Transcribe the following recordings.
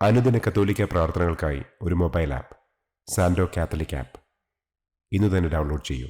അനുദിന കത്തോലിക്ക പ്രാർത്ഥനകൾക്കായി ഒരു മൊബൈൽ ആപ്പ് സാൻഡോ കാത്തലിക് ആപ്പ് ഇന്ന് തന്നെ ഡൗൺലോഡ് ചെയ്യൂ.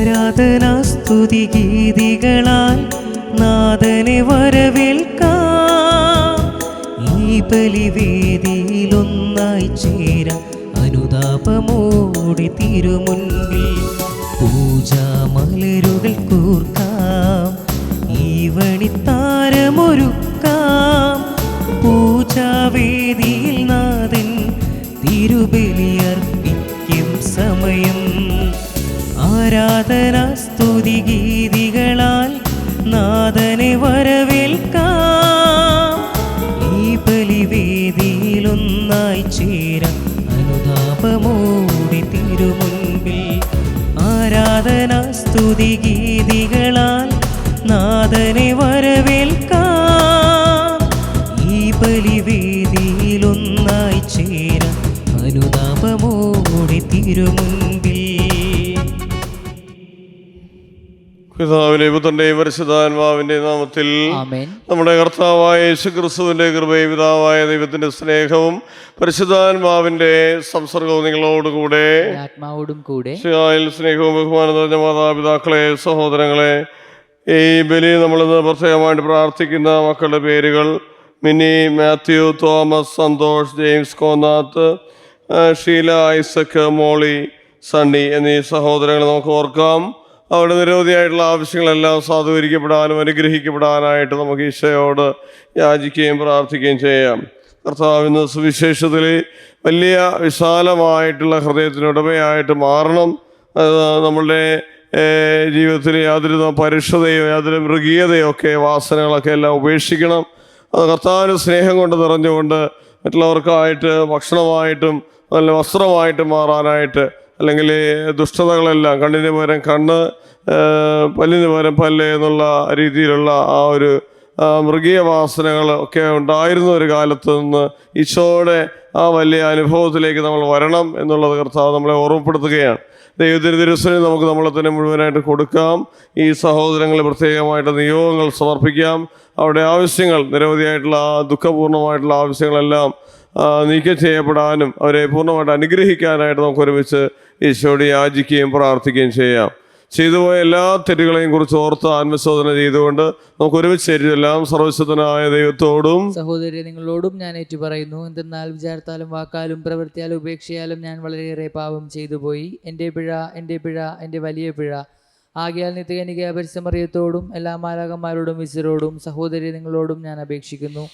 ആരാധനാസ്തുതി ഗീതികളാൽ നാഥനെ വരവേൽക്കാം. ഈ ബലിവേദിയിലൊന്നായി ചേരാം അനുതാപമോടെ തിരുമുൻപിൽ പൂജാമലരുകൾ കൂർക്കാം. ഈ വണിത്താരമൊരുക്കാം. പൂജാവേദിയിൽ നാഥൻ തിരുബലിയർപ്പിക്കും സമയം. ആരാധനാസ്തുതി ഗീതികളാൽ നാഥനെ വരവേൽക്കാം. ഈ ബലിവേദിയിലൊന്നായി ചേരാം അനുതാപമോടെ തിരുമുൻപിൽ. ആരാധനാസ്തുതി ഗീതികളാൽ നാഥനെ വരവേൽക്കാം. ഈ ബലിവേദിയിലൊന്നായി ചേരാം അനുതാപമോടെ തിരുമുൻപിൽ. പിതാവിന്റെയും പുത്രന്റെയും പരിശുദ്ധാത്മാവിന്റെയും നാമത്തിൽ നമ്മുടെ കർത്താവായ യേശുക്രിസ്തുവിന്റെ കൃപയും പിതാവായ ദൈവത്തിന്റെ സ്നേഹവും പരിശുദ്ധാത്മാവിന്റെ സംസർഗവും നിങ്ങളോടുകൂടെ ആത്മാവോടും കൂടെ. സ്നേഹവും ബഹുമാനം നിറഞ്ഞ മാതാപിതാക്കളെ, സഹോദരങ്ങളെ, ഈ ബലി നമ്മളിന്ന് പ്രത്യേകമായിട്ട് പ്രാർത്ഥിക്കുന്ന മക്കളുടെ പേരുകൾ Mini, Mathew, Thomas, Santhosh, James, Konnath, Sheela, Isaac, Molly, Sunny എന്നീ സഹോദരങ്ങളെ നമുക്ക് ഓർക്കാം. അവരുടെ നിരവധിയായിട്ടുള്ള ആവശ്യങ്ങളെല്ലാം സാധൂകരിക്കപ്പെടാനും അനുഗ്രഹിക്കപ്പെടാനായിട്ട് നമുക്ക് ഈശോയോട് യാചിക്കുകയും പ്രാർത്ഥിക്കുകയും ചെയ്യാം. കർത്താവിന് സുവിശേഷത്തിൽ വലിയ വിശാലമായിട്ടുള്ള ഹൃദയത്തിനുടമയായിട്ട് മാറണം. നമ്മളുടെ ജീവിതത്തിൽ യാതൊരു പരുഷതയോ യാതൊരു മൃഗീയതയോ ഒക്കെ വാസനകളൊക്കെ എല്ലാം ഉപേക്ഷിക്കണം. അത് കർത്താവിന് സ്നേഹം കൊണ്ട് നിറഞ്ഞുകൊണ്ട് മറ്റുള്ളവർക്കായിട്ട് ഭക്ഷണമായിട്ടും നല്ല വസ്ത്രമായിട്ടും മാറാനായിട്ട്, അല്ലെങ്കിൽ ദുഷ്ടതകളെല്ലാം കണ്ണിന് പകരം കണ്ണ്, പല്ലിന് പകരം പല്ല് എന്നുള്ള രീതിയിലുള്ള ആ ഒരു മൃഗീയ വാസനകൾ ഒക്കെ ഉണ്ടായിരുന്ന ഒരു കാലത്ത് നിന്ന് ഈശോയുടെ ആ വലിയ അനുഭവത്തിലേക്ക് നമ്മൾ വരണം എന്നുള്ളത് കർത്താവ് നമ്മളെ ഓർമ്മപ്പെടുത്തുകയാണ്. ദൈവത്തിന് തിരുസനെ നമുക്ക് നമ്മളെ തന്നെ മുഴുവനായിട്ട് കൊടുക്കാം. ഈ സഹോദരങ്ങൾ പ്രത്യേകമായിട്ട് നിയോഗങ്ങൾ സമർപ്പിക്കാം. അവരുടെ ആവശ്യങ്ങൾ, നിരവധിയായിട്ടുള്ള ദുഃഖപൂർണ്ണമായിട്ടുള്ള ആവശ്യങ്ങളെല്ലാം നീക്കം ചെയ്യപ്പെടാനും അവരെ പൂർണ്ണമായിട്ട് അനുഗ്രഹിക്കാനായിട്ട് നമുക്ക് ഒരുമിച്ച് ഈശോയോട് യാചിക്കുകയും പ്രാർത്ഥിക്കുകയും ചെയ്യാം. ചെയ്തുപോയ എല്ലാ തെറ്റുകളെയും കുറിച്ച് ഓർത്ത് ആത്മശോധന ചെയ്തുകൊണ്ട് നമുക്ക് ഒരുമിച്ച് എല്ലാം സർവശക്തനായ ദൈവത്തോടും സഹോദരി നിങ്ങളോടും ഞാൻ ഏറ്റുപറയുന്നു. എന്തെന്നാൽ വിചാരത്താലും വാക്കാലും പ്രവൃത്തിയാലും ഉപേക്ഷയാലും ഞാൻ വളരെയേറെ പാപം ചെയ്തു പോയി. എൻ്റെ പിഴ, എൻ്റെ വലിയ പിഴ. ആകയാൽ നിത്യകനിക പരിസമറിയത്തോടും എല്ലാ മാലാകന്മാരോടും വിശുദ്ധരോടും സഹോദരി നിങ്ങളോടും ഞാൻ അപേക്ഷിക്കുന്നു.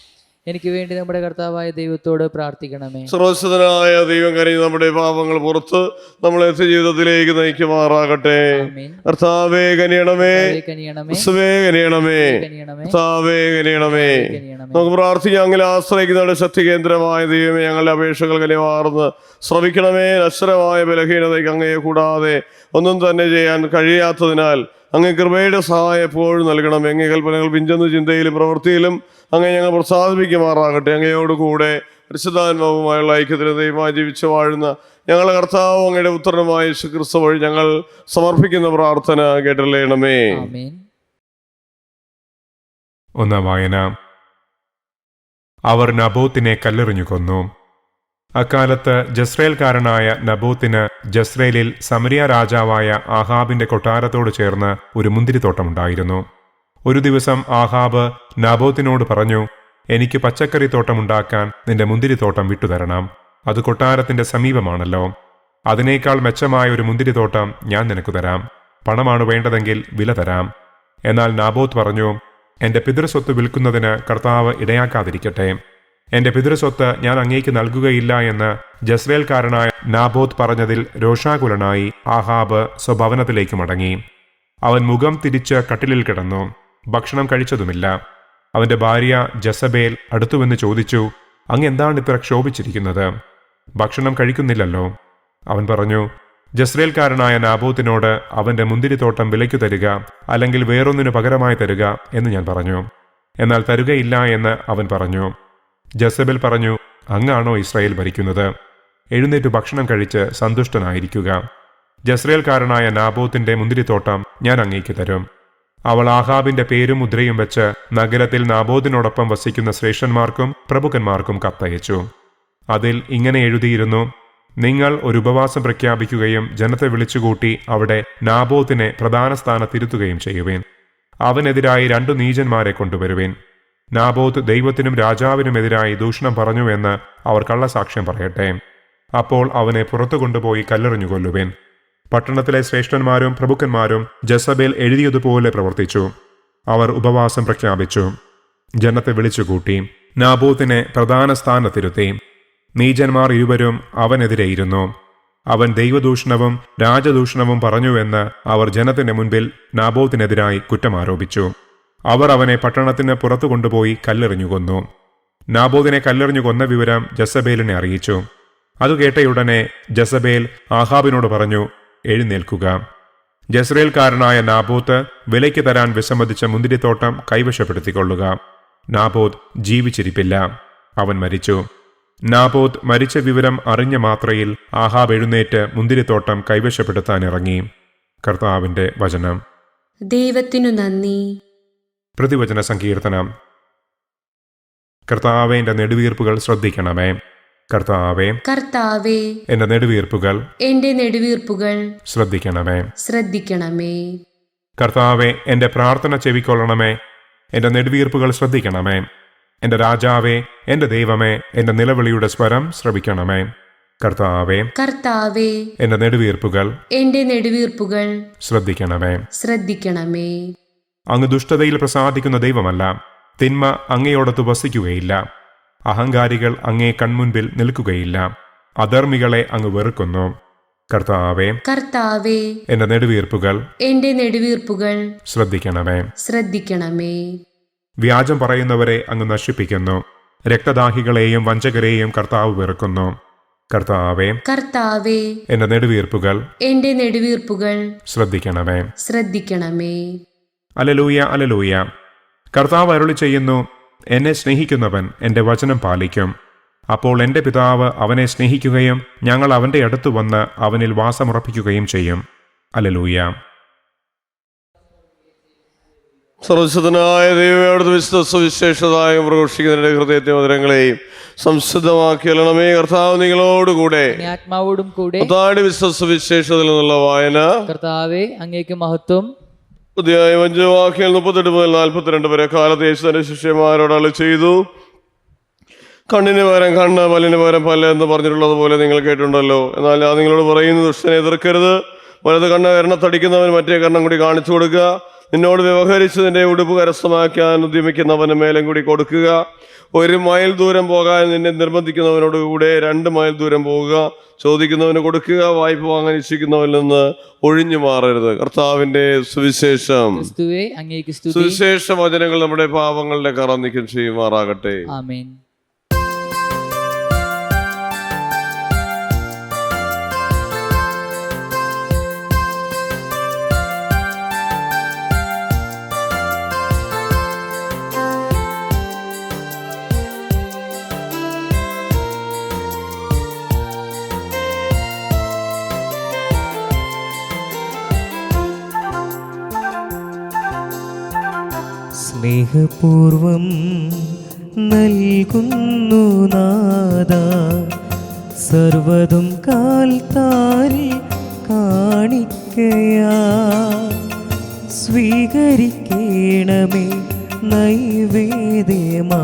എനിക്ക് വേണ്ടി നമ്മുടെ കർത്താവായ ദൈവത്തോട് പ്രാർത്ഥിക്കണമേ. സർവശക്തനായ ദൈവം കനിഞ്ഞ് നമ്മുടെ പാപങ്ങൾ പുറത്ത് നമ്മളെ ജീവിതത്തിലേക്ക് നയിക്കുമാറാകട്ടെ. കർത്താവേ കനിയണമേ, ക്രിസ്തുവേ കനിയണമേ, കർത്താവേ കനിയണമേ. നമുക്ക് പ്രാർത്ഥിക്കാം. അങ്ങനെ ആശ്രയിക്കുന്നവരുടെ ശക്തി കേന്ദ്രമായ ദൈവമേ, ഞങ്ങളുടെ അപേക്ഷകൾ കനിവാർന്ന് ശ്രമിക്കണമേ. അക്ഷരമായ ബലഹീനതയ്ക്ക് അങ്ങയെ കൂടാതെ ഒന്നും തന്നെ ചെയ്യാൻ കഴിയാത്തതിനാൽ അങ്ങ് കൃപയുടെ സഹായം എപ്പോഴും നൽകണം. അങ്ങേ കൽപ്പനകൾ പിഞ്ചെന്ന ചിന്തയിലും പ്രവൃത്തിയിലും അങ്ങ് ഞങ്ങൾ പ്രസാദിപ്പിക്കുമാറാകട്ടെ. അങ്ങയോട് കൂടെ പരിശുദ്ധാത്മാവുമായുള്ള ഐക്യത്തിന് ദൈവമായി ജീവിച്ചു വാഴുന്ന ഞങ്ങളുടെ കർത്താവ് അങ്ങയുടെ പുത്രനുമായ യേശുക്രിസ്തു വഴി ഞങ്ങൾ സമർപ്പിക്കുന്ന പ്രാർത്ഥന കേട്ടല്ലേണമേ. ഒന്നാം വായന. അവർ നബോത്തിനെ കല്ലെറിഞ്ഞു കൊന്നു. അക്കാലത്ത് ജസ്രയേൽക്കാരനായ നബോത്തിന് ജസ്രയേലിൽ സമരിയ രാജാവായ ആഹാബിന്റെ കൊട്ടാരത്തോട് ചേർന്ന് ഒരു മുന്തിരിത്തോട്ടമുണ്ടായിരുന്നു. ഒരു ദിവസം ആഹാബ് നാബോത്തിനോട് പറഞ്ഞു, എനിക്ക് പച്ചക്കറി തോട്ടമുണ്ടാക്കാൻ നിന്റെ മുന്തിരിത്തോട്ടം വിട്ടുതരണം. അത് കൊട്ടാരത്തിന്റെ സമീപമാണല്ലോ. അതിനേക്കാൾ മെച്ചമായ ഒരു മുന്തിരിത്തോട്ടം ഞാൻ നിനക്ക് തരാം. പണമാണ് വേണ്ടതെങ്കിൽ വില തരാം. എന്നാൽ നാബോത്ത് പറഞ്ഞു, എന്റെ പിതൃസ്വത്ത് വിൽക്കുന്നതിന് കർത്താവ് ഇടയാക്കാതിരിക്കട്ടെ. എന്റെ പിതൃസ്വത്ത് ഞാൻ അങ്ങേക്ക് നൽകുകയില്ല എന്ന് ജസ്രയേൽക്കാരനായ നാബോത്ത് പറഞ്ഞതിൽ രോഷാകുലനായി ആഹാബ് സ്വഭവനത്തിലേക്ക് മടങ്ങി. അവൻ മുഖം തിരിച്ച് കട്ടിലിൽ കിടന്നു. ഭക്ഷണം കഴിച്ചതുമില്ല. അവന്റെ ഭാര്യ ജസബേൽ അടുത്തുവെന്ന് ചോദിച്ചു, അങ്ങ് എന്താണ് ഇത്ര ക്ഷോഭിച്ചിരിക്കുന്നത്? ഭക്ഷണം കഴിക്കുന്നില്ലല്ലോ. അവൻ പറഞ്ഞു, ജസ്രയേൽക്കാരനായ നാബോത്തിനോട് അവന്റെ മുന്തിരിത്തോട്ടം വിലയ്ക്കു തരിക, അല്ലെങ്കിൽ വേറൊന്നിനു പകരമായി തരിക എന്ന് ഞാൻ പറഞ്ഞു. എന്നാൽ തരുകയില്ല എന്ന് അവൻ പറഞ്ഞു. ജസബേൽ പറഞ്ഞു, അങ്ങാണോ ഇസ്രായേൽ ഭരിക്കുന്നത്? എഴുന്നേറ്റ് ഭക്ഷണം കഴിച്ച് സന്തുഷ്ടനായിരിക്കുക. ജസ്രയേൽക്കാരനായ നാബോത്തിന്റെ മുന്തിരിത്തോട്ടം ഞാൻ അങ്ങേക്ക് തരും. അവൾ ആഹാബിന്റെ പേരും മുദ്രയും വെച്ച് നഗരത്തിൽ നാബോത്തിനോടൊപ്പം വസിക്കുന്ന ശ്രേഷ്ഠന്മാർക്കും പ്രഭുക്കന്മാർക്കും കത്തയച്ചു. അതിൽ ഇങ്ങനെ എഴുതിയിരുന്നു, നിങ്ങൾ ഒരു ഉപവാസം പ്രഖ്യാപിക്കുകയും ജനത്തെ വിളിച്ചുകൂട്ടി അവിടെ നാബോത്തിനെ പ്രധാന സ്ഥാനത്തിരുത്തുകയും ചെയ്യുവേൻ. അവനെതിരായി 2 നീചന്മാരെ കൊണ്ടുവരുവേൻ. നാബോത്ത് ദൈവത്തിനും രാജാവിനുമെതിരായി ദൂഷണം പറഞ്ഞുവെന്ന് അവർ കള്ളസാക്ഷ്യം പറയട്ടെ. അപ്പോൾ അവനെ പുറത്തു കൊണ്ടുപോയി കല്ലെറിഞ്ഞു കൊല്ലുവേൻ. പട്ടണത്തിലെ ശ്രേഷ്ഠന്മാരും പ്രഭുക്കന്മാരും ജസബേൽ എഴുതിയതുപോലെ പ്രവർത്തിച്ചു. അവർ ഉപവാസം പ്രഖ്യാപിച്ചു. ജനത്തെ വിളിച്ചുകൂട്ടി നാബോത്തിനെ പ്രധാന സ്ഥാനത്തിരുത്തി. നീചന്മാർ ഇരുവരും അവനെതിരെയിരുന്നു. അവൻ ദൈവദൂഷണവും രാജദൂഷണവും പറഞ്ഞുവെന്ന് അവർ ജനത്തിന്റെ മുൻപിൽ നാബോത്തിനെതിരായി കുറ്റമാരോപിച്ചു. അവർ അവനെ പട്ടണത്തിന് പുറത്തു കൊണ്ടുപോയി കല്ലെറിഞ്ഞു കൊന്നു. നാബോത്തിനെ കല്ലെറിഞ്ഞു കൊന്ന വിവരം ജസബേലിനെ അറിയിച്ചു. അത് കേട്ടയുടനെ ജസബേൽ ആഹാബിനോട് പറഞ്ഞു, എഴുന്നേൽക്കുക. ജസ്രയേൽക്കാരനായ നാബോത്ത് വിലയ്ക്ക് തരാൻ വിസമ്മതിച്ച മുന്തിരിത്തോട്ടം കൈവശപ്പെടുത്തിക്കൊള്ളുക. നാബോത്ത് ജീവിച്ചിരിപ്പില്ല, അവൻ മരിച്ചു. നാബോത്ത് മരിച്ച വിവരം അറിഞ്ഞ മാത്രയിൽ ആഹാബ് എഴുന്നേറ്റ് മുന്തിരിത്തോട്ടം കൈവശപ്പെടുത്താനിറങ്ങി. കർത്താവിന്റെ വചനം. ദൈവത്തിനു നന്ദി. പ്രതിവചന സങ്കീർത്തനം. കർത്താവേ, എന്റെ നെടുവീർപ്പുകൾ ശ്രദ്ധിക്കണമേ. കർത്താവേ, കർത്താവേ, എന്റെ നെടുവീർപ്പുകൾ എന്റെ നെടുവീർപ്പുകൾ ശ്രദ്ധിക്കണമേ. ശ്രദ്ധിക്കണമേ. കർത്താവേ, എന്റെ പ്രാർത്ഥന ചെവിക്കൊള്ളണമേ. എന്റെ നെടുവീർപ്പുകൾ ശ്രദ്ധിക്കണമേ. എന്റെ രാജാവേ, എന്റെ ദൈവമേ, എന്റെ നിലവിളിയുടെ സ്വരം ശ്രവിക്കണമേ. കർത്താവേ, കർത്താവേ, എന്റെ നെടുവീർപ്പുകൾ എന്റെ നെടുവീർപ്പുകൾ ശ്രദ്ധിക്കണമേ. ശ്രദ്ധിക്കണമേ. അങ്ങ് ദുഷ്ടതയിൽ പ്രസാദിക്കുന്ന ദൈവമല്ല. തിന്മ അങ്ങയോടൊത്ത് വസിക്കുകയില്ല. അഹങ്കാരികൾ അങ്ങേ കൺമുൻപിൽ നിൽക്കുകയില്ല. അധർമ്മികളെ അങ്ങ് വെറുക്കുന്നു. കർത്താവേ, കർത്താവേ, എന്റെ നെടുവീർപ്പുകൾ എന്റെ നെടുവീർപ്പുകൾ ശ്രദ്ധിക്കണമേ. ശ്രദ്ധിക്കണമേ. വ്യാജം പറയുന്നവരെ അങ്ങ് നശിപ്പിക്കുന്നു. രക്തദാഹികളെയും വഞ്ചകരെയും കർത്താവ് വെറുക്കുന്നു. കർത്താവേ, കർത്താവേ, എന്റെ നെടുവീർപ്പുകൾ എന്റെ നെടുവീർപ്പുകൾ ശ്രദ്ധിക്കണമേ. ശ്രദ്ധിക്കണമേ. Hallelujah, hallelujah. കർത്താവ് അരുളി ചെയ്യുന്നു, എന്നെ സ്നേഹിക്കുന്നവൻ എന്റെ വചനം പാലിക്കും. അപ്പോൾ എന്റെ പിതാവ് അവനെ സ്നേഹിക്കുകയും ഞങ്ങൾ അവന്റെ അടുത്ത് വന്ന് അവനിൽ വാസമുറപ്പിക്കുകയും ചെയ്യും. അലലൂയ. സർവശക്തനായ ദൈവമേ, അവിടുത്തെ വിശുദ്ധ സുവിശേഷതായും പ്രഘോഷിക്കുന്നതിന്റെ ഹൃദയത്തെ മധുരങ്ങളെയും സംസിദ്ധമാക്കിയണമേ. കർത്താവ് നിങ്ങളോടുകൂടെ ആത്മാവോടും കൂടെ. വിശുദ്ധ സുവിശേഷത്തിൽ നിന്നുള്ള വായന. കർത്താവേ, അങ്ങേക്ക് മഹത്വം. അധ്യായം 5 വാക്യങ്ങൾ 38 മുതൽ 42 വരെ. കാലത്ത് യേശു തന്റെ ശിഷ്യന്മാരോട് അരുളി ചെയ്തു, കണ്ണിന് പകരം കണ്ണ്, പല്ലിന് പകരം പല്ല് എന്ന് പറഞ്ഞിട്ടുള്ളത് പോലെ നിങ്ങൾ കേട്ടിട്ടുണ്ടല്ലോ. എന്നാൽ ഞാൻ നിങ്ങളോട് പറയുന്നു, ദുഷ്ടനെ എതിർക്കരുത്. വലത് കണ്ണ് കരണത്തടിക്കുന്നവൻ മറ്റേ കണ്ണം കൂടി കാണിച്ചു കൊടുക്കുക. നിന്നോട് വ്യവഹരിച്ച് നിന്റെ ഉടുപ്പ് കരസ്ഥമാക്കാൻ ഉദ്യമിക്കുന്നവന് മേലും കൂടി കൊടുക്കുക. 1 മൈൽ ദൂരം പോകാൻ നിന്നെ നിർബന്ധിക്കുന്നവനോട് കൂടെ 2 മൈൽ ദൂരം പോകുക. ചോദിക്കുന്നവന് കൊടുക്കുക. വായ്പ വാങ്ങാൻ ഇച്ഛിക്കുന്നവനിൽ നിന്ന് ഒഴിഞ്ഞു മാറരുത്. കർത്താവിന്റെ സുവിശേഷം. സുവിശേഷ വചനങ്ങൾ നമ്മുടെ പാപങ്ങളുടെ കറ നീക്കം ചെയ്യുമാറാകട്ടെ. ആമേൻ. സ്നേഹപൂർവം നൽകുന്നു നാഥ. സർവതും കാൽത്താരിൽ കാണിക്കയാ സ്വീകരിക്കണമേ നൈവേദ്യമാ.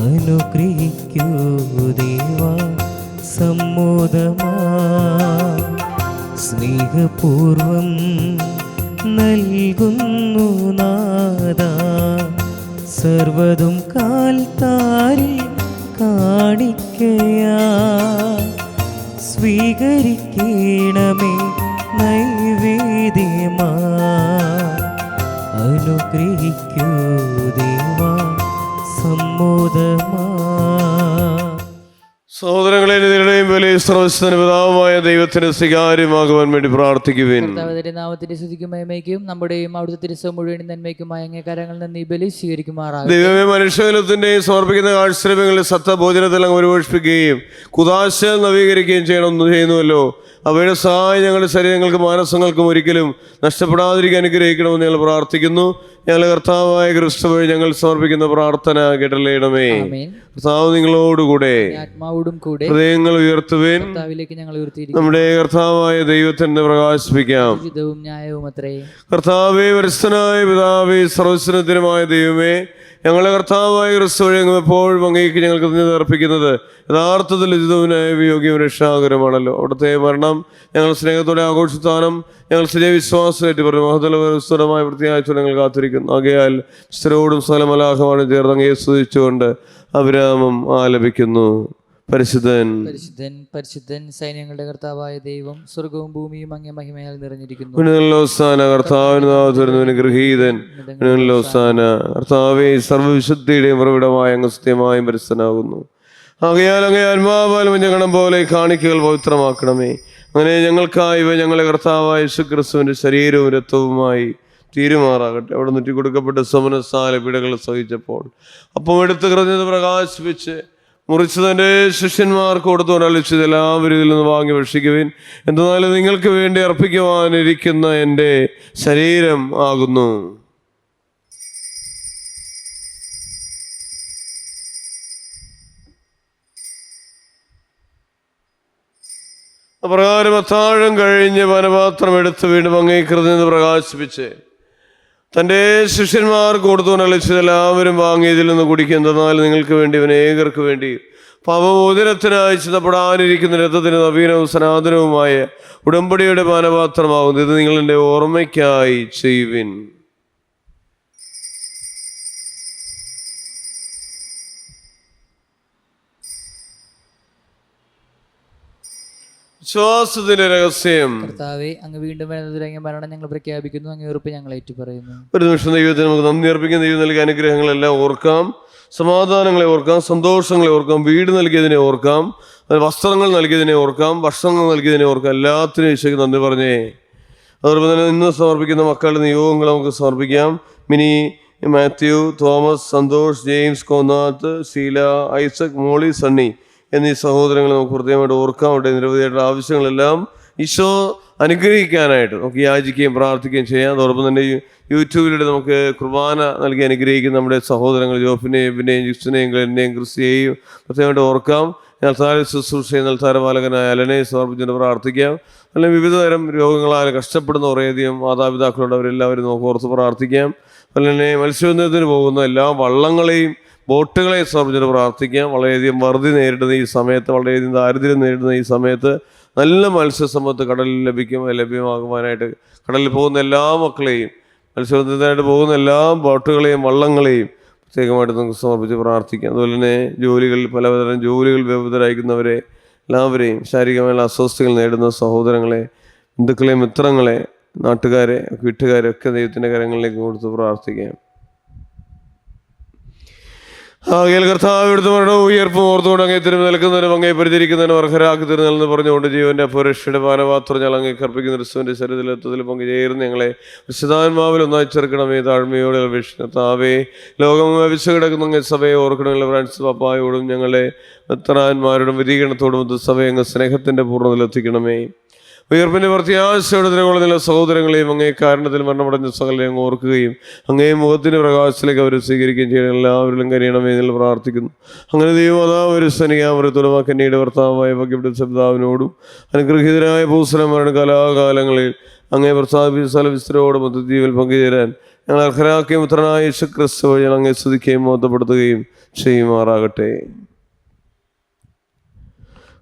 അനുഗ്രഹിക്കൂ ദേവാ സമ്മോദമാ. സ്നേഹപൂർവം നൽകുന്നു നാഥ. സർവതും കാൽത്താരിൽ കാണിക്കയാ സ്വീകരിക്കണമേ നൈവേദ്യമാ. അനുഗ്രഹിക്കൂ ദേവാ സമ്മോദമാ. സഹോദരങ്ങളെ, നിങ്ങളുടെയും വലിയ സർവ്വശക്തനും പിതാവുമായ ദൈവത്തിന് സ്വീകാര്യമാകുവാൻ വേണ്ടി പ്രാർത്ഥിക്കുവിൻ. കർത്താവിന്റെ നാമത്തിന്റെ സ്തുതിക്കും മഹിമയ്ക്കും നമ്മുടെയും അവിടുത്തെ തിരുസഭ മുഴുവൻ നന്മയ്ക്കുമായ അങ്ങേക്കരങ്ങളിൽ നിന്ന് ഈ ബലി സ്വീകരിക്കുമാറാകും. ദൈവമേ, മനുഷ്യകുലത്തിന്റെയും സമർപ്പിക്കുന്ന കാഴ്ചരങ്ങളിൽ സത്തഭോജനത്തിൽ അങ്ങ് പരിപോഷിപ്പിക്കുകയും കുദാശ നവീകരിക്കുകയും ചെയ്യുന്നുവല്ലോ. അവയുടെ സഹായം ഞങ്ങളുടെ ശരീരങ്ങൾക്കും മാനസങ്ങൾക്കും ഒരിക്കലും നഷ്ടപ്പെടാതിരിക്കാൻ അനുഗ്രഹിക്കണമെന്ന് ഞങ്ങൾ പ്രാർത്ഥിക്കുന്നു. ഞങ്ങളുടെ കർത്താവായ ക്രിസ്തു വഴി ഞങ്ങൾ സമർപ്പിക്കുന്ന പ്രാർത്ഥന കേട്ടല്ലേണമേ. കർത്താവ് നിങ്ങളോടുകൂടെ ആത്മാവോടും കൂടെ ഹൃദയങ്ങൾ ഉയർത്തുവേൻ. കർത്താവിലേക്ക് ഞങ്ങൾ ഉയർത്തിയിരിക്കുന്നു. നമ്മുടെ കർത്താവായ ദൈവത്തിന് പ്രകാശിപ്പിക്കാം. ഉചിതവും ന്യായവും അത്രേ. കർത്താവേ, പരിശുദ്ധനായ പിതാവേ, സർവ്വശക്തനുമായ ദൈവമേ, ഞങ്ങളുടെ കർത്താവായ ക്രിസ്തു വഴി എപ്പോഴും അങ്ങേക്ക് ഞങ്ങൾ കൃതജ്ഞത അർപ്പിക്കുന്നത് യഥാർത്ഥത്തിൽ ഉചിതവുമായ യോഗ്യവും രക്ഷാകരമാണല്ലോ. അവിടുത്തെ മരണം ഞങ്ങൾ സ്നേഹത്തോടെ ആഘോഷിത്താനും ഞങ്ങൾ സ്നേഹവിശ്വാസമായിട്ട് പറഞ്ഞു മഹതലമായ വൃത്തിയാഴ്ച ഞങ്ങൾ കാത്തിരിക്കുന്നു. ആകയാൽ സ്ഥിരോടും സ്ഥലമലാഹമാണ് ചേർന്ന് അങ്ങയെ സ്തുതിച്ചുകൊണ്ട് അഭിരാമം ആലപിക്കുന്നു. പരിശുദ്ധൻ പരിശുദ്ധൻ പരിശുദ്ധൻ സൈന്യങ്ങളുടെ കർത്താവായ ദൈവം, സ്വർഗവും ഭൂമിയും അങ്ങേ മഹിമയാൽ നിറഞ്ഞിരിക്കുന്നു. കർത്താവിന് ഗൃഹീതൻ കർത്താവേ, സർവ്വവിശുദ്ധിയുടെയും ഉറവിടമായ അങ്ങ് സത്യമായും പരിശുദ്ധനാകുന്നു. ആകയാൽ അങ്ങേ ആത്മാവാലും ഞങ്ങളും പോലെ കാണിക്കകൾ പവിത്രമാക്കണമേ. അങ്ങനെ ഞങ്ങൾക്കായി ഞങ്ങളെ കർത്താവായ യേശുക്രിസ്തുവിന്റെ ശരീരവും രക്തവുമായി തീരുമാറാകട്ടെ. അവിടെ നുറ്റി കൊടുക്കപ്പെട്ട സമനസാല പീഡകൾ സഹിച്ചപ്പോൾ അപ്പം എടുത്ത് കൃതജ്ഞത പ്രകാശിപ്പിച്ച് മുറിച്ച് തൻ്റെ ശിഷ്യന്മാർക്ക് കൊടുത്തുകൊണ്ട് അളിച്ചത് എല്ലാവരും ഇതിൽ നിന്ന് വാങ്ങി ഭക്ഷിക്കുവിൻ. എന്തെന്നാലും നിങ്ങൾക്ക് വേണ്ടി അർപ്പിക്കുവാനിരിക്കുന്ന എൻ്റെ ശരീരം ആകുന്നു. അപ്രകാരം അത്താഴം കഴിഞ്ഞ് പാനപാത്രം എടുത്ത് വീണ്ടും അങ്ങേ കൃതജ്ഞത പ്രകാശിപ്പിച്ച് തൻ്റെ ശിഷ്യന്മാർക്ക് കൊടുത്തുകൊണ്ട് അളിച്ചത് എല്ലാവരും വാങ്ങിയതിൽ നിന്ന് കുടിക്കുന്നതിനാൽ നിങ്ങൾക്ക് വേണ്ടി അനേകർക്ക് വേണ്ടി പാപമോചനത്തിനായി ചിതപ്പെടാനിരിക്കുന്ന രഥത്തിന് നവീനവും സനാതനവുമായ ഉടമ്പടിയുടെ പാനപാത്രമാകുന്നു. ഇത് നിങ്ങൾ എൻ്റെ ഓർമ്മയ്ക്കായി ചെയ്യുവിൻ. വിശ്വാസത്തിന്റെ രഹസ്യം. കർത്താവേ, അങ്ങ് വീണ്ടും വരുന്നതിൽ മരണം ഞങ്ങൾ പ്രഖ്യാപിക്കുന്നു. അങ്ങ് ഉറപ്പ് ഞങ്ങൾ ഏറ്റുപറയുന്നു. ഒരു നിമിഷം ദൈവത്തിന് നമുക്ക് നന്ദി അർപ്പിക്കുന്ന ദൈവം നൽകിയ അനുഗ്രഹങ്ങളെല്ലാം ഓർക്കാം. സമാധാനങ്ങളെ ഓർക്കാം, സന്തോഷങ്ങളെ ഓർക്കാം, വീട് നൽകിയതിനെ ഓർക്കാം, വസ്ത്രങ്ങൾ നൽകിയതിനെ ഓർക്കാം, ഭക്ഷണങ്ങൾ നൽകിയതിനെ ഓർക്കാം. എല്ലാത്തിനും ഈശോയ്ക്ക് നന്ദി പറഞ്ഞേ. അതോടൊപ്പം തന്നെ ഇന്ന് സമർപ്പിക്കുന്ന മക്കളുടെ നിയോഗങ്ങൾ നമുക്ക് സമർപ്പിക്കാം. Mini, Mathew, Thomas, Santhosh, James, Konnath, Sheela, Isaac, Molly, Sunny എന്നീ സഹോദരങ്ങളെ നമുക്ക് പ്രത്യേകമായിട്ട് ഓർക്കാം. അവിടെ നിരവധിയായിട്ടുള്ള ആവശ്യങ്ങളെല്ലാം ഈശോ അനുഗ്രഹിക്കാനായിട്ട് നമുക്ക് യാചിക്കുകയും പ്രാർത്ഥിക്കുകയും ചെയ്യാം. അതോടൊപ്പം തന്നെ യൂട്യൂബിലൂടെ നമുക്ക് കുർബാന നൽകി അനുഗ്രഹിക്കുന്ന നമ്മുടെ സഹോദരങ്ങൾ ജോഫിനെയും എബിനെയും ജിക്സിനെയും ഗ്ലെന്നെയും ക്രിസ്റ്റിയെയും പ്രത്യേകമായിട്ട് ഓർക്കാം. നൽത്താര ശുശ്രൂഷ നൽത്താരപാലകനായ അലനെ സമർപ്പിച്ചുകൊണ്ട് പ്രാർത്ഥിക്കാം. അല്ലെങ്കിൽ വിവിധ തരം രോഗങ്ങളാൽ കഷ്ടപ്പെടുന്ന കുറേയധികം മാതാപിതാക്കളുണ്ട്, അവരെല്ലാവരും നമുക്ക് ഓർത്ത് പ്രാർത്ഥിക്കാം. അതുപോലെ മത്സ്യബന്ധനത്തിന് പോകുന്ന എല്ലാ വള്ളങ്ങളെയും ബോട്ടുകളെ സമർപ്പിച്ചിട്ട് പ്രാർത്ഥിക്കാം. വളരെയധികം വറുതി നേരിടുന്ന ഈ സമയത്ത്, വളരെയധികം ദാരിദ്ര്യം നേരിടുന്ന ഈ സമയത്ത് നല്ല മത്സ്യസമ്പത്ത് കടലിൽ ലഭ്യമാകുവാനായിട്ട് കടലിൽ പോകുന്ന എല്ലാ മക്കളെയും, മത്സ്യബന്ധനത്തിനായിട്ട് പോകുന്ന എല്ലാ ബോട്ടുകളെയും വള്ളങ്ങളെയും പ്രത്യേകമായിട്ട് നമുക്ക് സമർപ്പിച്ച് പ്രാർത്ഥിക്കാം. അതുപോലെ തന്നെ ജോലികളിൽ പലതരം ജോലികൾ വ്യവതരായിരിക്കുന്നവരെ എല്ലാവരെയും, ശാരീരികമായ അസ്വസ്ഥതകൾ നേടുന്ന സഹോദരങ്ങളെ, ബന്ധുക്കളെ, മിത്രങ്ങളെ, നാട്ടുകാരെ, വീട്ടുകാരെ ഒക്കെ ദൈവത്തിൻ്റെ കരങ്ങളിലേക്ക് കൊടുത്ത് പ്രാർത്ഥിക്കാം. ആകയാൽ കർത്താവ് എടുത്ത് മരണവും ഉയർപ്പും ഓർത്തുകൊണ്ട് അങ്ങേ തിരുമ്പ് നിൽക്കുന്നതിനും അങ്ങേ പരിചരിക്കുന്നതിനും അർഹരാക്കി തരുന്നതെന്ന് പറഞ്ഞുകൊണ്ട് ജീവന്റെ അപരക്ഷയുടെ പാനപാത്രം ഞങ്ങൾ അങ്ങേ കർപ്പിക്കുന്ന ക്രിസ്തുവിന്റെ ശരീരത്തിൽ പങ്കുചേർന്ന് ഞങ്ങളെ വിശുദ്ധാത്മാവിൽ ഒന്നായി ചേർക്കണമേ. താഴ്മയോടെ കർത്താവേ, ലോകം വ്യാപിച്ചു കിടക്കുന്ന അങ്ങേ സഭയെ ഓർക്കണമെങ്കിൽ ഫ്രാൻസിസ് പപ്പായോടും ഞങ്ങളെ മെത്രാന്മാരോടും വിധീകരണത്തോടും സഭയെ അങ്ങ് സ്നേഹത്തിന്റെ പൂർണ്ണതയിലെത്തിക്കണമേ. ഉയർപ്പിന്റെ പ്രത്യാശയോടെ നിലകൊള്ളുന്ന സഹോദരങ്ങളെയും അങ്ങേ കാരണത്തിൽ മരണമടഞ്ഞ സകലരെയും ഓർക്കുകയും അങ്ങേ മുഖത്തിന്റെ പ്രകാശത്തിലേക്ക് അവരെ സ്വീകരിക്കുകയും ചെയ്യണം. എല്ലാവരിലും കനിയണമേ എന്ന് പ്രാർത്ഥിക്കുന്നു. അങ്ങനെ ദൈവമാതാവ് ഒരു സനിയാമൃത്തുലമ കന്യയുടെ ഭർത്താവായ ഭഗ്യപ്പെട്ട പിതാവിനോടും അനുഗ്രഹീതരായ പൂസലന്മാരുടെ കലാകാലങ്ങളിൽ അങ്ങേ പ്രസാദിപ്പിച്ച സ്ഥലവിസ്തരോട് മൊത്തജീവൽ പങ്കുചേരാൻ ഞങ്ങൾ അർഹരാക്കുകയും പുത്രനായ യേശുക്രിസ്തു വഴി ഞങ്ങൾ അങ്ങേ സ്തുതിക്കുകയും മോത്തപ്പെടുത്തുകയും ചെയ്യുമാറാകട്ടെ.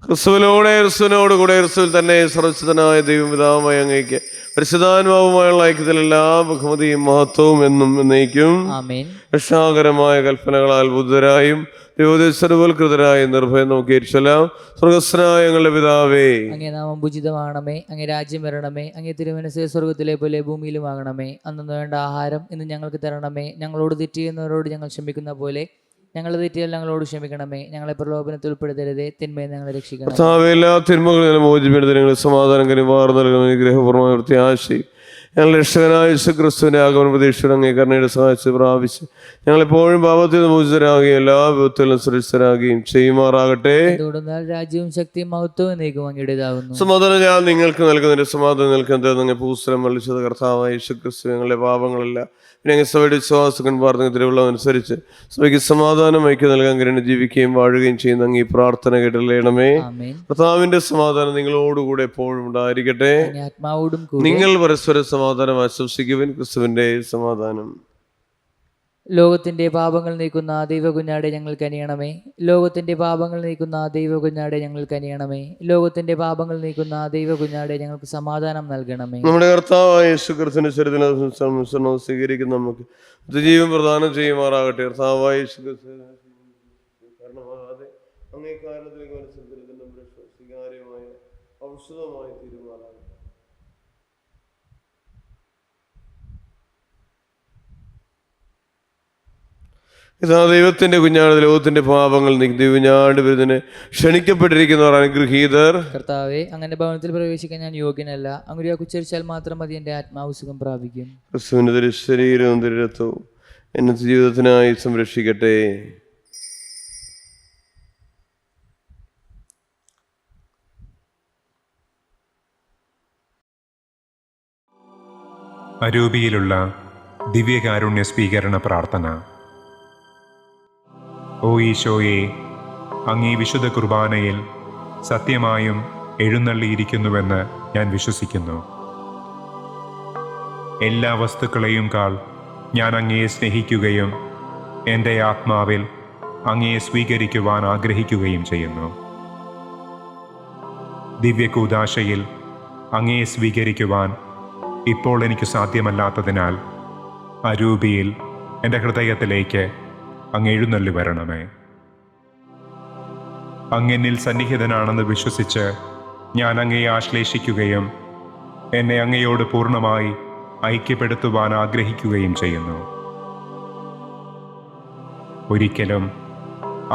ക്രിസ്തുവിനോട് കൂടെ ക്രിസ്തുവിൽ തന്നെ സർവശക്തനായ ദൈവപിതാവുമായ അങ്ങേക്ക് പരിശുദ്ധാത്മാവുമായുള്ള ഐക്യത്തിൽ എല്ലാ ബഹുമതിയും മഹത്വവും എന്നും എന്നേക്കും രക്ഷാകരമായ കൽപ്പനകളാൽ ബുദ്ധരായും ദൈവോദ്ദേശരവൽകൃതരായ നിർഭയം നമുക്ക് ഏറ്റുചൊല്ലാം. സ്വർഗസ്ഥനായ ഞങ്ങളുടെ പിതാവേ, അങ്ങേ നാമം പൂജിതമാകണമേ, അങ്ങേ രാജ്യം വരണമേ, അങ്ങേ തിരുമനസ്സേ സ്വർഗത്തിലെ പോലെ ഭൂമിയിലും ആകണമേ. അന്നു വേണ്ട ആഹാരം ഇന്ന് ഞങ്ങൾക്ക് തരണമേ. ഞങ്ങളോട് തെറ്റ് ചെയ്യുന്നവരോട് ഞങ്ങൾ ക്ഷമിക്കുന്ന പോലെ ഞങ്ങൾ തെറ്റിയാൽ ഞങ്ങളോട് ക്ഷമിക്കണമേ. ഞങ്ങളെ പ്രലോഭനത്തിൽ ഉൾപ്പെടുത്തരുതേ, തിന്മയെ ഞങ്ങളെ രക്ഷിക്കണം. എല്ലാ തിന്മകളും മോചിപ്പിടുന്ന നിങ്ങൾ സമാധാനം കനിവാർ നൽകുന്ന അനുഗ്രഹപൂർവ്വമായ പ്രത്യാശയും ഞങ്ങൾ രക്ഷകനായ യേശുക്രിസ്തുവിന്റെ ആഗമന പ്രതീക്ഷയുടെ അങ്ങേ കരുണയുടെ സഹായിച്ച് പ്രാപിച്ച് ഞങ്ങളെപ്പോഴും പാപത്തിൽ നിന്ന് മോചിതരാകുകയും എല്ലാ വിപത്തിലും സുരക്ഷിതരാകുകയും ചെയ്യുമാറാകട്ടെ. രാജ്യവും ശക്തിയും മഹത്വവും എന്നേക്കും അങ്ങയുടേതാകുന്നു. സമാധാനം ഞാൻ നിങ്ങൾക്ക് നൽകുന്നതിന്റെ സമാധാനം നിൽക്കുന്നത് പൂസ്തരം വള്ളിച്ചത് കർത്താവായ യേശുക്രിസ്തു ഞങ്ങളുടെ പാപങ്ങളല്ല പിന്നെ സഭയുടെ വിശ്വാസകൻ പ്രാർത്ഥന തിരുവുള്ളതനുസരിച്ച് സഭയ്ക്ക് സമാധാനം ഐക്യം നൽകാൻ കഴിയുന്ന ജീവിക്കുകയും വാഴുകയും ചെയ്യുന്ന അങ്ങ് ഈ പ്രാർത്ഥന കേട്ടല്ലേണമേ. കർത്താവിന്റെ സമാധാനം നിങ്ങളോടുകൂടെ എപ്പോഴും ഉണ്ടായിരിക്കട്ടെ. നിങ്ങൾ പരസ്പര സമാധാനം ആശംസിക്കുവാൻ ക്രിസ്തുവിന്റെ സമാധാനം. ലോകത്തിന്റെ പാപങ്ങൾ നീക്കുന്ന ദൈവകുഞ്ഞാടെ ഞങ്ങൾ കനിയണമേ. ലോകത്തിന്റെ പാപങ്ങൾ നീക്കുന്ന ദൈവകുഞ്ഞാടെ ഞങ്ങൾ കനിയണമേ. ലോകത്തിന്റെ പാപങ്ങൾ നീക്കുന്ന ദൈവകുഞ്ഞാടെ ഞങ്ങൾക്ക് സമാധാനം നൽകണമേ. നമ്മുടെ കർത്താവായ യേശുക്രിസ്തുവിന്റെ ശരീരത്തിൽ സ്വീകരിക്കുന്ന നമുക്ക് ജീവൻ പ്രദാനം ചെയ്യുമാറാകട്ടെ. കർത്താവായ യേശുക്രിസ്തു അങ്ങേ കാരണത്തിലേക്ക് സ്വീകാര്യമായ ഔഷധമായി തീരുമാനാകട്ടെ. ഇതാ ദൈവത്തിന്റെ കുഞ്ഞാട് ലോകത്തിന്റെ പാപങ്ങൾ കുഞ്ഞാട് വരുന്നതിന് ക്ഷണിക്കപ്പെട്ടിരിക്കുന്നവർ അനുഗ്രഹീതർ. കർത്താവേ, അങ്ങനെ ഭവനത്തിൽ പ്രവേശിക്കാൻ ഞാൻ യോഗ്യനല്ല. അങ്ങ് ഉച്ചരിച്ചാൽ മാത്രം മതി, എന്റെ ആത്മാവ് സുഖം പ്രാപിക്കും. ക്രിസ്തുവിന്റെ തിരുശരീരവും തിരുരക്തവും എന്നെ ജീവിതത്തിനായി സംരക്ഷിക്കട്ടെ. അരൂപിയിലുള്ള ദിവ്യകാരുണ്യ സ്വീകരണ പ്രാർത്ഥന. ഓ ഈശോയെ, അങ്ങീ വിശുദ്ധ കുർബാനയിൽ സത്യമായും എഴുന്നള്ളിയിരിക്കുന്നുവെന്ന് ഞാൻ വിശ്വസിക്കുന്നു. എല്ലാ വസ്തുക്കളെയും കാൾ ഞാൻ അങ്ങയെ സ്നേഹിക്കുകയും എൻ്റെ ആത്മാവിൽ അങ്ങയെ സ്വീകരിക്കുവാൻ ആഗ്രഹിക്കുകയും ചെയ്യുന്നു. ദിവ്യകൂദാശയിൽ അങ്ങയെ സ്വീകരിക്കുവാൻ ഇപ്പോൾ എനിക്ക് സാധ്യമല്ലാത്തതിനാൽ അരൂപിയിൽ എൻ്റെ ഹൃദയത്തിലേക്ക് അങ്ങ് എഴുന്നള്ളി വരണമേ. അങ്ങെന്നിൽ സന്നിഹിതനാണെന്ന് വിശ്വസിച്ച് ഞാൻ അങ്ങയെ ആശ്ലേഷിക്കുകയും എന്നെ അങ്ങയോട് പൂർണ്ണമായി ഐക്യപ്പെടുത്തുവാൻ ആഗ്രഹിക്കുകയും ചെയ്യുന്നു. ഒരിക്കലും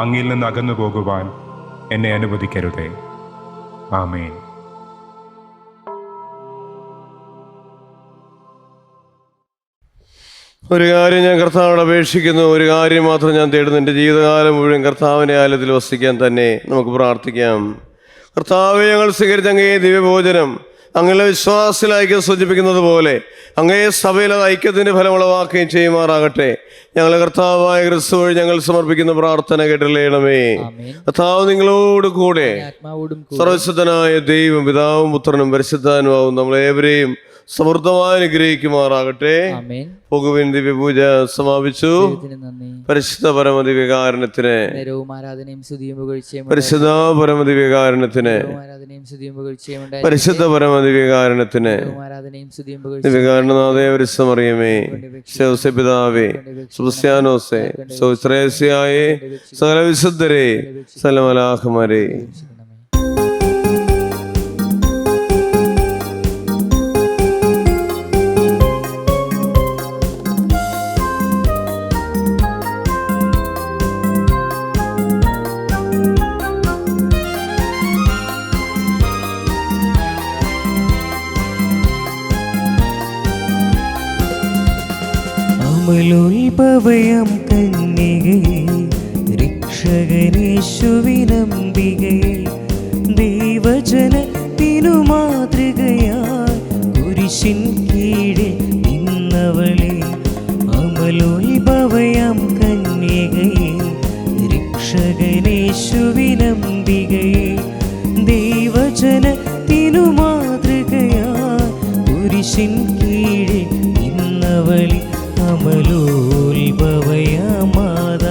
അങ്ങിൽ നിന്ന് അകന്നു പോകുവാൻ എന്നെ അനുവദിക്കരുതേ. ആമേൻ. ഒരു കാര്യം ഞാൻ കർത്താവിനോട് അപേക്ഷിക്കുന്നു, ഒരു കാര്യം മാത്രം ഞാൻ തേടുന്നു, എൻ്റെ ജീവിതകാലം മുഴുവൻ കർത്താവിൻ്റെ ആലയത്തിൽ വസിക്കാൻ തന്നെ. നമുക്ക് പ്രാർത്ഥിക്കാം. കർത്താവെ, ഞങ്ങൾ സ്വീകരിച്ച അങ്ങേ ദിവ്യഭോജനം അങ്ങയുടെ വിശ്വാസത്തിൽ ഐക്യം സൂചിപ്പിക്കുന്നത് പോലെ അങ്ങേ സഭയിൽ അത് ഐക്യത്തിൻ്റെ ഫലം ഉളവാക്കുകയും ചെയ്യുമാറാകട്ടെ. ഞങ്ങളെ കർത്താവായ ക്രിസ്തു വഴി ഞങ്ങൾ സമർപ്പിക്കുന്ന പ്രാർത്ഥന കേട്ടല്ലേണമേ. കർത്താവ് നിങ്ങളോട് കൂടെ. സർവശക്തനായ ദൈവം പിതാവും പുത്രനും പരിശുദ്ധാത്മാവും നമ്മളേവരെയും സമൃദ്ധമായി അനുഗ്രഹിക്കുമാറാകട്ടെ. പോകുവിൻ. ദിവ്യപൂജ സമാപിച്ചു. പരിശുദ്ധ പരമദിവ്യകാരണത്തിന്, പരിശുദ്ധ പരമദിവ്യകാരണത്തിന്, പരിശുദ്ധ പരമദിവ്യകാരണത്തിന്, ദിവ്യകാരണനാഥേ പരിശുദ്ധമറിയമേ, പിതാവേ, സുസ്യാനോസേ, ശ്രേയസിയായേ, സകല വിശുദ്ധരെ, സകല മലാഖമാരെ, അമലോത്ഭവയം കന്യകയെ, രക്ഷകനേശുവിനംബികയെ, ദൈവജനത്തിനു മാതൃക കുരിശിൻ കീഴെ നിന്നവളെ, അമലോത്ഭവയാം കന്യകയെ, രക്ഷകനേശുവിനംബികയെ, ദൈവജനത്തിനു മാതൃകയാ കുരിശിൻ കീഴെ നിന്നവളെ, അമലോത്ഭവയാ മാതാവേ.